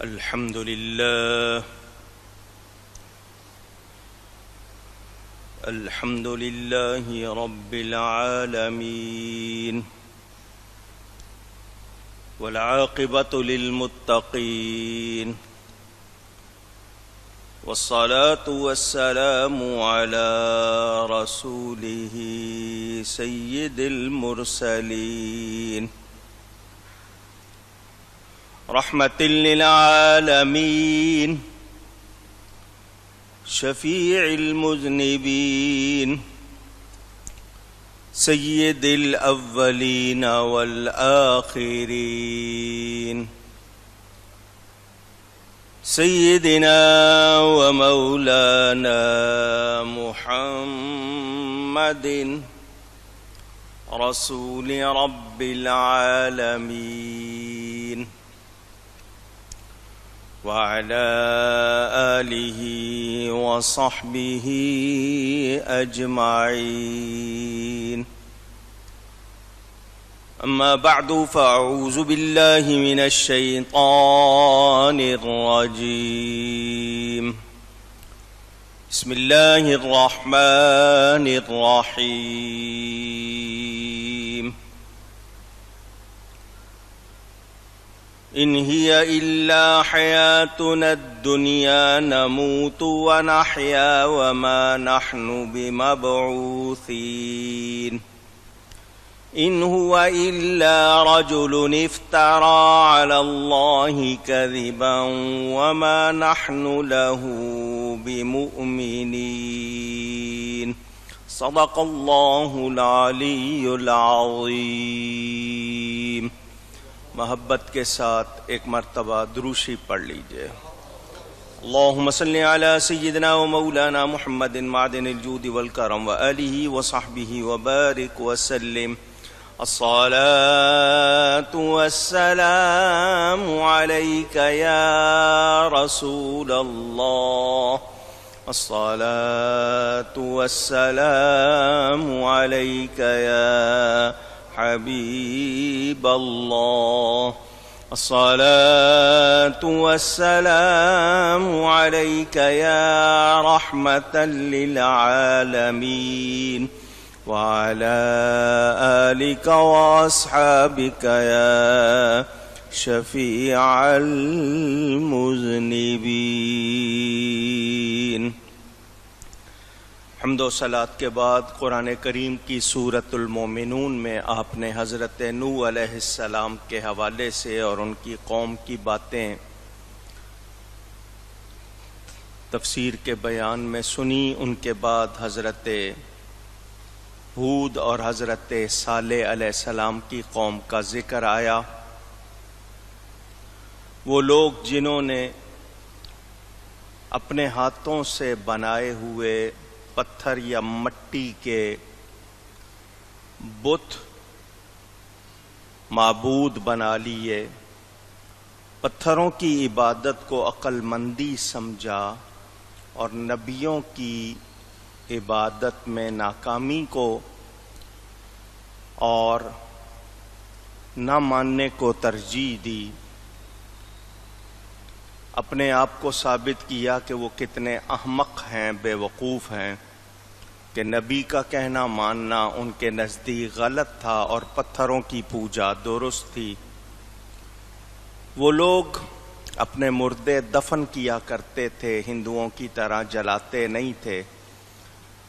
الحمد لله الحمد لله رب العالمين والعاقبة للمتقين والصلاة والسلام على رسوله سيد المرسلين رحمة للعالمين شفيع المذنبين سيد الأولين والآخرين سيدنا ومولانا محمد رسول رب العالمين وعلى آله وصحبه أجمعين أما بعد فأعوذ بالله من الشيطان الرجيم بسم الله الرحمن الرحيم إن هي إلا حياتنا الدنيا نموت ونحيا وما نحن بمبعوثين إن هو إلا رجل افترى على الله كذبا وما نحن له بمؤمنين صدق الله العلي العظيم. محبت کے ساتھ ایک مرتبہ دروشی پڑھ لیجئے. اللہم صلی علی سیدنا و مولانا محمد معدن الجود والکرم وآلہ وصحبہ وبارک وسلم. الصلاة والسلام علیک یا رسول اللہ. الصلاة والسلام علیک یا حبیب اللہ. الصلاة والسلام علیک یا رحمة للعالمین وعلى آلك وأصحابك يا شفيع المذنبين. حمد و صلات کے بعد قرآن کریم کی سورۃ المومنون میں آپ نے حضرت نوح علیہ السلام کے حوالے سے اور ان کی قوم کی باتیں تفسیر کے بیان میں سنی. ان کے بعد حضرت ہود اور حضرت صالح علیہ السلام کی قوم کا ذکر آیا. وہ لوگ جنہوں نے اپنے ہاتھوں سے بنائے ہوئے پتھر یا مٹی کے بت معبود بنا لیے، پتھروں کی عبادت کو عقل مندی سمجھا اور نبیوں کی عبادت میں ناکامی کو اور نہ ماننے کو ترجیح دی. اپنے آپ کو ثابت کیا کہ وہ کتنے احمق ہیں، بے وقوف ہیں، کہ نبی کا کہنا ماننا ان کے نزدیک غلط تھا اور پتھروں کی پوجا درست تھی. وہ لوگ اپنے مردے دفن کیا کرتے تھے، ہندوؤں کی طرح جلاتے نہیں تھے.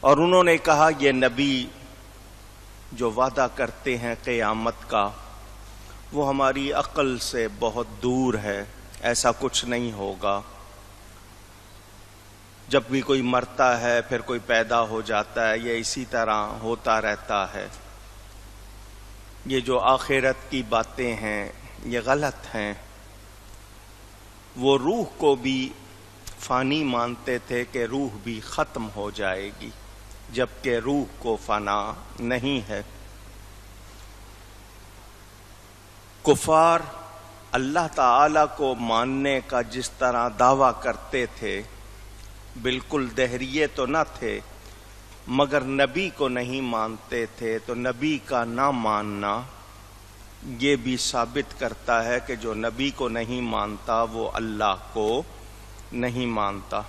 اور انہوں نے کہا یہ نبی جو وعدہ کرتے ہیں قیامت کا وہ ہماری عقل سے بہت دور ہے، ایسا کچھ نہیں ہوگا. جب بھی کوئی مرتا ہے پھر کوئی پیدا ہو جاتا ہے، یہ اسی طرح ہوتا رہتا ہے. یہ جو آخرت کی باتیں ہیں یہ غلط ہیں. وہ روح کو بھی فانی مانتے تھے کہ روح بھی ختم ہو جائے گی، جبکہ روح کو فنا نہیں ہے. کفار اللہ تعالی کو ماننے کا جس طرح دعویٰ کرتے تھے، بالکل دہریے تو نہ تھے مگر نبی کو نہیں مانتے تھے، تو نبی کا نہ ماننا یہ بھی ثابت کرتا ہے کہ جو نبی کو نہیں مانتا وہ اللہ کو نہیں مانتا۔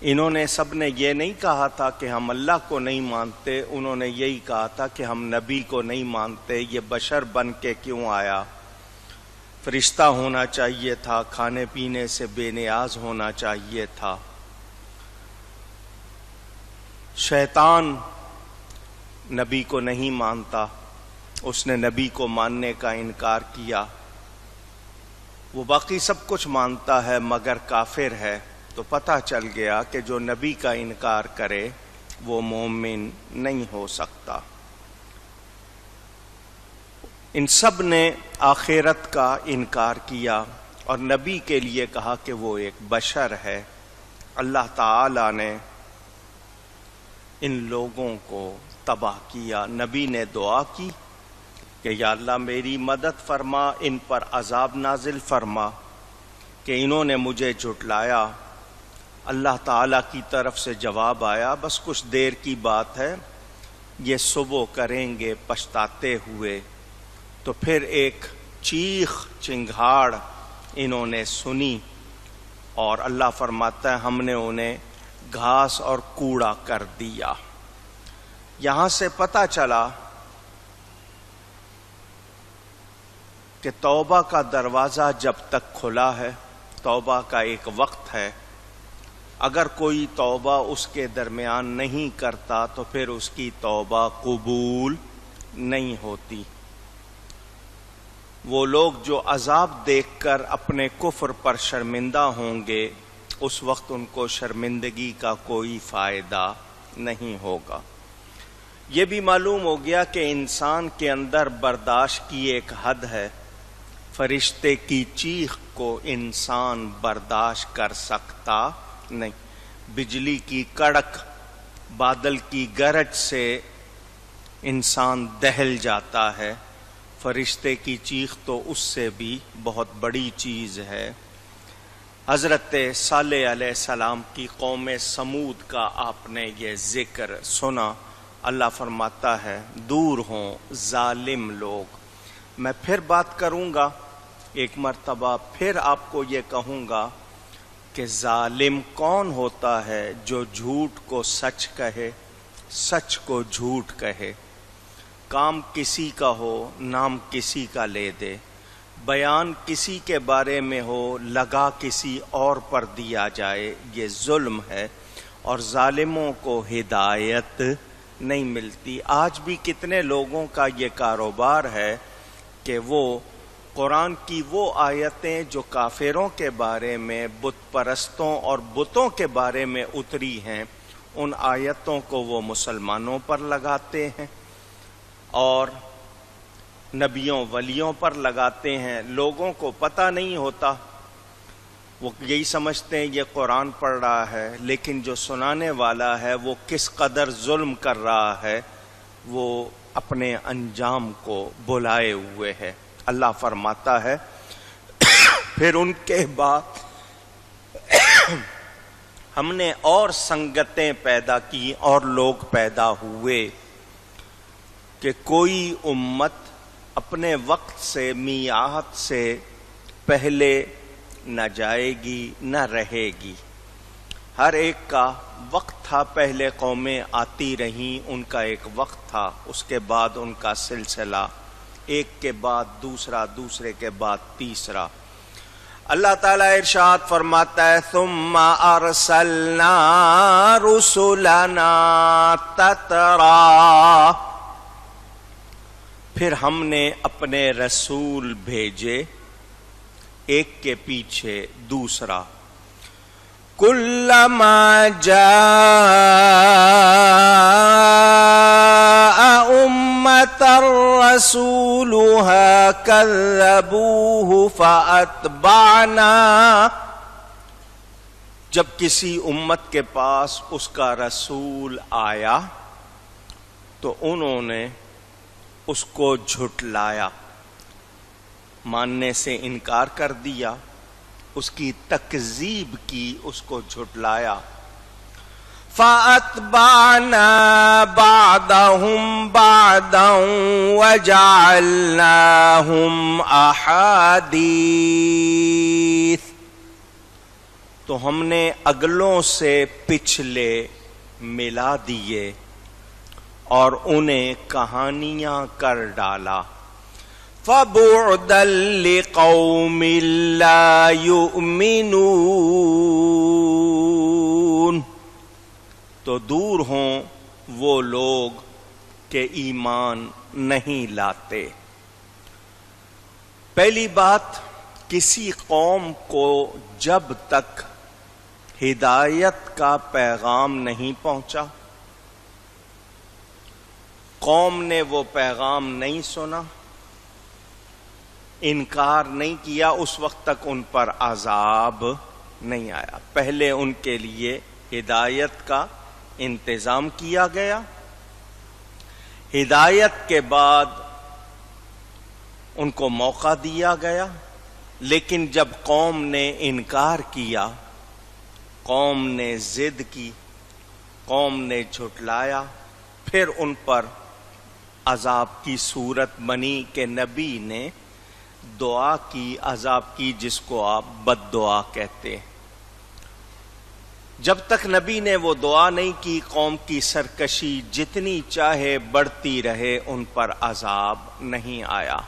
انہوں نے سب نے یہ نہیں کہا تھا کہ ہم اللہ کو نہیں مانتے، انہوں نے یہی کہا تھا کہ ہم نبی کو نہیں مانتے۔ یہ بشر بن کے کیوں آیا؟ فرشتہ ہونا چاہیے تھا، کھانے پینے سے بے نیاز ہونا چاہیے تھا۔ شیطان نبی کو نہیں مانتا، اس نے نبی کو ماننے کا انکار کیا۔ وہ باقی سب کچھ مانتا ہے مگر کافر ہے۔ تو پتہ چل گیا کہ جو نبی کا انکار کرے وہ مومن نہیں ہو سکتا۔ ان سب نے آخرت کا انکار کیا اور نبی کے لیے کہا کہ وہ ایک بشر ہے۔ اللہ تعالی نے ان لوگوں کو تباہ کیا۔ نبی نے دعا کی کہ یا اللہ میری مدد فرما، ان پر عذاب نازل فرما کہ انہوں نے مجھے جھٹلایا۔ اللہ تعالیٰ کی طرف سے جواب آیا، بس کچھ دیر کی بات ہے، یہ صبح کریں گے پچھتاتے ہوئے۔ تو پھر ایک چیخ چنگھاڑ انہوں نے سنی اور اللہ فرماتا ہے ہم نے انہیں گھاس اور کوڑا کر دیا۔ یہاں سے پتہ چلا کہ توبہ کا دروازہ جب تک کھلا ہے، توبہ کا ایک وقت ہے، اگر کوئی توبہ اس کے درمیان نہیں کرتا تو پھر اس کی توبہ قبول نہیں ہوتی۔ وہ لوگ جو عذاب دیکھ کر اپنے کفر پر شرمندہ ہوں گے، اس وقت ان کو شرمندگی کا کوئی فائدہ نہیں ہوگا۔ یہ بھی معلوم ہو گیا کہ انسان کے اندر برداشت کی ایک حد ہے۔ فرشتے کی چیخ کو انسان برداشت کر سکتا نہیں۔ بجلی کی کڑک، بادل کی گرج سے انسان دہل جاتا ہے، فرشتے کی چیخ تو اس سے بھی بہت بڑی چیز ہے۔ حضرت صالح علیہ السلام کی قوم سمود کا آپ نے یہ ذکر سنا۔ اللہ فرماتا ہے دور ہوں ظالم لوگ۔ میں پھر بات کروں گا ایک مرتبہ، پھر آپ کو یہ کہوں گا کہ ظالم کون ہوتا ہے جو جھوٹ کو سچ کہے، سچ کو جھوٹ کہے، کام کسی کا ہو نام کسی کا لے دے، بیان کسی کے بارے میں ہو لگا کسی اور پر دیا جائے، یہ ظلم ہے اور ظالموں کو ہدایت نہیں ملتی۔ آج بھی کتنے لوگوں کا یہ کاروبار ہے کہ وہ قرآن کی وہ آیتیں جو کافروں کے بارے میں، بت پرستوں اور بتوں کے بارے میں اتری ہیں، ان آیتوں کو وہ مسلمانوں پر لگاتے ہیں اور نبیوں ولیوں پر لگاتے ہیں۔ لوگوں کو پتہ نہیں ہوتا، وہ یہی سمجھتے ہیں یہ قرآن پڑھ رہا ہے، لیکن جو سنانے والا ہے وہ کس قدر ظلم کر رہا ہے، وہ اپنے انجام کو بلائے ہوئے ہے۔ اللہ فرماتا ہے پھر ان کے بعد ہم نے اور سنگتیں پیدا کی اور لوگ پیدا ہوئے کہ کوئی امت اپنے وقت سے میعاد سے پہلے نہ جائے گی نہ رہے گی۔ ہر ایک کا وقت تھا، پہلے قومیں آتی رہیں، ان کا ایک وقت تھا، اس کے بعد ان کا سلسلہ ایک کے بعد دوسرا، دوسرے کے بعد تیسرا۔ اللہ تعالیٰ ارشاد فرماتا ہے ثم ارسلنا رسلنا تترا، پھر ہم نے اپنے رسول بھیجے ایک کے پیچھے دوسرا۔ کلما جاء رسولها كذبوه فأتبعنا، جب کسی امت کے پاس اس کا رسول آیا تو انہوں نے اس کو جھٹلایا، ماننے سے انکار کر دیا، اس کی تکذیب کی، اس کو جھٹلایا۔ فَأَتْبَعْنَا بَعْضَهُمْ بَعْضًا وَجَعَلْنَاهُمْ أَحَادِيثَ، تو ہم نے اگلوں سے پچھلے ملا دیے اور انہیں کہانیاں کر ڈالا۔ فَبُعْدًا لِقَوْمٍ لَا يُؤْمِنُونَ، تو دور ہوں وہ لوگ کہ ایمان نہیں لاتے۔ پہلی بات، کسی قوم کو جب تک ہدایت کا پیغام نہیں پہنچا، قوم نے وہ پیغام نہیں سنا، انکار نہیں کیا، اس وقت تک ان پر عذاب نہیں آیا۔ پہلے ان کے لیے ہدایت کا انتظام کیا گیا، ہدایت کے بعد ان کو موقع دیا گیا، لیکن جب قوم نے انکار کیا، قوم نے ضد کی، قوم نے جھٹلایا، پھر ان پر عذاب کی صورت بنی کہ نبی نے دعا کی، عذاب کی، جس کو آپ بد دعا کہتے ہیں۔ جب تک نبی نے وہ دعا نہیں کی، قوم کی سرکشی جتنی چاہے بڑھتی رہے، ان پر عذاب نہیں آیا،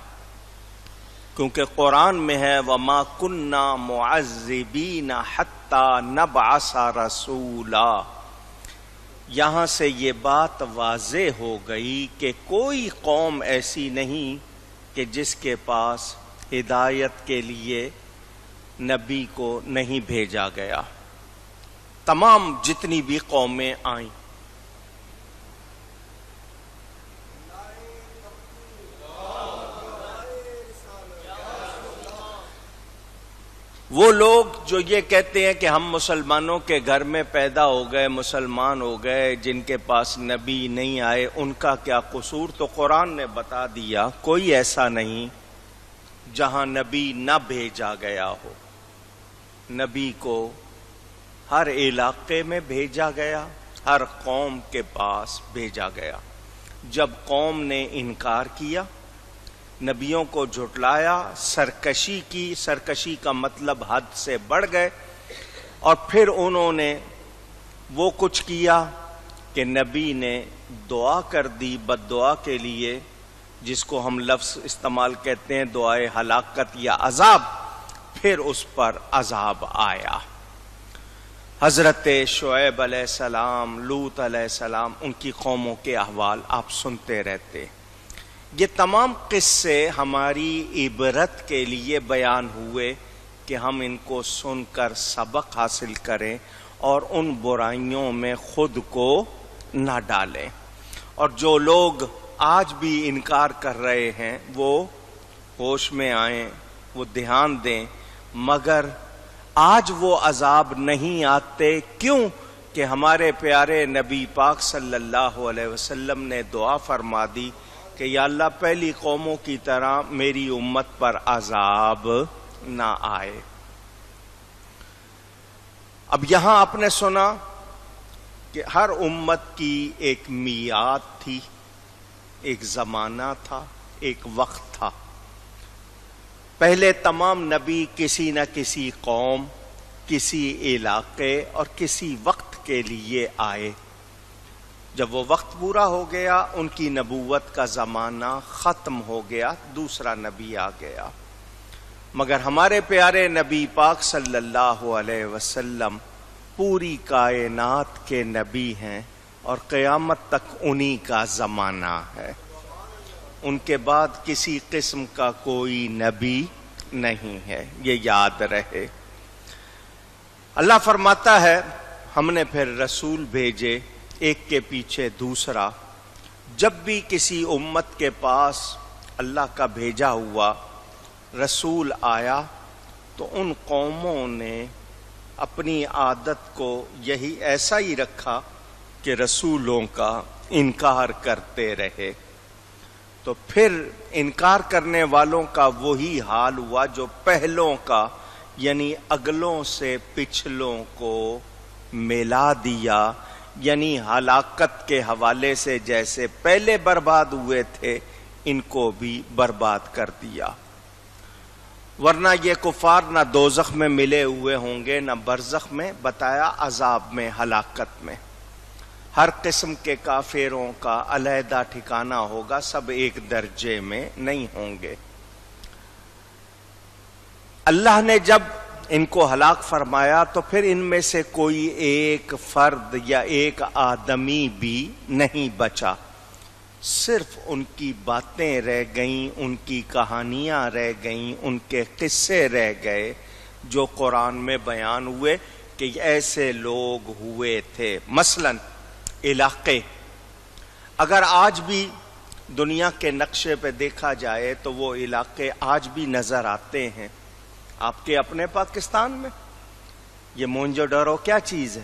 کیونکہ قرآن میں ہے وَمَا كُنَّا مُعَذِّبِينَ حَتَّى نَبْعَثَ رَسُولًا۔ یہاں سے یہ بات واضح ہو گئی کہ کوئی قوم ایسی نہیں کہ جس کے پاس ہدایت کے لیے نبی کو نہیں بھیجا گیا، تمام جتنی بھی قومیں آئیں۔ وہ لوگ جو یہ کہتے ہیں کہ ہم مسلمانوں کے گھر میں پیدا ہو گئے، مسلمان ہو گئے، جن کے پاس نبی نہیں آئے، ان کا کیا قصور؟ تو قرآن نے بتا دیا کوئی ایسا نہیں جہاں نبی نہ بھیجا گیا ہو۔ نبی کو ہر علاقے میں بھیجا گیا، ہر قوم کے پاس بھیجا گیا۔ جب قوم نے انکار کیا، نبیوں کو جھٹلایا، سرکشی کی، سرکشی کا مطلب حد سے بڑھ گئے، اور پھر انہوں نے وہ کچھ کیا کہ نبی نے دعا کر دی بد دعا کے لیے، جس کو ہم لفظ استعمال کہتے ہیں دعائے ہلاکت یا عذاب، پھر اس پر عذاب آیا۔ حضرت شعیب علیہ السلام، لوط علیہ السلام، ان کی قوموں کے احوال آپ سنتے رہتے۔ یہ تمام قصے ہماری عبرت کے لیے بیان ہوئے کہ ہم ان کو سن کر سبق حاصل کریں اور ان برائیوں میں خود کو نہ ڈالیں۔ اور جو لوگ آج بھی انکار کر رہے ہیں وہ ہوش میں آئیں، وہ دھیان دیں، مگر آج وہ عذاب نہیں آتے، کیوں کہ ہمارے پیارے نبی پاک صلی اللہ علیہ وسلم نے دعا فرما دی کہ یا اللہ پہلی قوموں کی طرح میری امت پر عذاب نہ آئے۔ اب یہاں آپ نے سنا کہ ہر امت کی ایک میعاد تھی، ایک زمانہ تھا، ایک وقت تھا۔ پہلے تمام نبی کسی نہ کسی قوم، کسی علاقے اور کسی وقت کے لیے آئے۔ جب وہ وقت پورا ہو گیا، ان کی نبوت کا زمانہ ختم ہو گیا، دوسرا نبی آ گیا۔ مگر ہمارے پیارے نبی پاک صلی اللہ علیہ وسلم پوری کائنات کے نبی ہیں اور قیامت تک انہی کا زمانہ ہے۔ ان کے بعد کسی قسم کا کوئی نبی نہیں ہے، یہ یاد رہے۔ اللہ فرماتا ہے ہم نے پھر رسول بھیجے ایک کے پیچھے دوسرا۔ جب بھی کسی امت کے پاس اللہ کا بھیجا ہوا رسول آیا تو ان قوموں نے اپنی عادت کو یہی ایسا ہی رکھا کہ رسولوں کا انکار کرتے رہے۔ تو پھر انکار کرنے والوں کا وہی حال ہوا جو پہلوں کا، یعنی اگلوں سے پچھلوں کو ملا دیا، یعنی ہلاکت کے حوالے سے جیسے پہلے برباد ہوئے تھے ان کو بھی برباد کر دیا، ورنہ یہ کفار نہ دوزخ میں ملے ہوئے ہوں گے نہ برزخ میں، بتایا عذاب میں، ہلاکت میں۔ ہر قسم کے کافروں کا علیحدہ ٹھکانہ ہوگا، سب ایک درجے میں نہیں ہوں گے۔ اللہ نے جب ان کو ہلاک فرمایا تو پھر ان میں سے کوئی ایک فرد یا ایک آدمی بھی نہیں بچا، صرف ان کی باتیں رہ گئیں، ان کی کہانیاں رہ گئیں، ان کے قصے رہ گئے جو قرآن میں بیان ہوئے کہ ایسے لوگ ہوئے تھے۔ مثلاً علاقے، اگر آج بھی دنیا کے نقشے پہ دیکھا جائے تو وہ علاقے آج بھی نظر آتے ہیں۔ آپ کے اپنے پاکستان میں یہ مونجو ڈارو کیا چیز ہے؟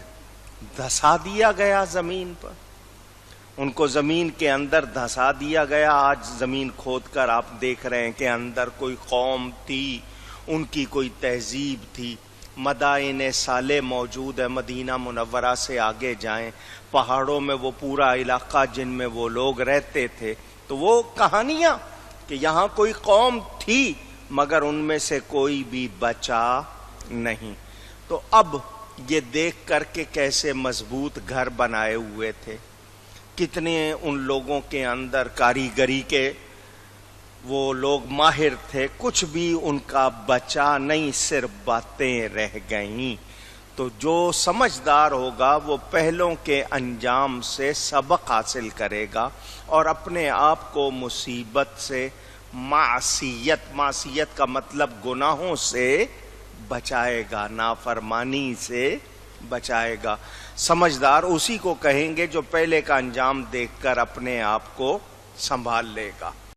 دھسا دیا گیا زمین پر، ان کو زمین کے اندر دھسا دیا گیا۔ آج زمین کھود کر آپ دیکھ رہے ہیں کہ اندر کوئی قوم تھی، ان کی کوئی تہذیب تھی، مدائن صالح موجود ہے، مدینہ منورہ سے آگے جائیں پہاڑوں میں وہ پورا علاقہ جن میں وہ لوگ رہتے تھے، تو وہ کہانیاں کہ یہاں کوئی قوم تھی مگر ان میں سے کوئی بھی بچا نہیں۔ تو اب یہ دیکھ کر کے کیسے مضبوط گھر بنائے ہوئے تھے، کتنے ان لوگوں کے اندر کاریگری کے وہ لوگ ماہر تھے، کچھ بھی ان کا بچا نہیں، صرف باتیں رہ گئیں۔ تو جو سمجھدار ہوگا وہ پہلوں کے انجام سے سبق حاصل کرے گا اور اپنے آپ کو مصیبت سے، معصیت کا مطلب گناہوں سے بچائے گا، نافرمانی سے بچائے گا۔ سمجھدار اسی کو کہیں گے جو پہلے کا انجام دیکھ کر اپنے آپ کو سنبھال لے گا۔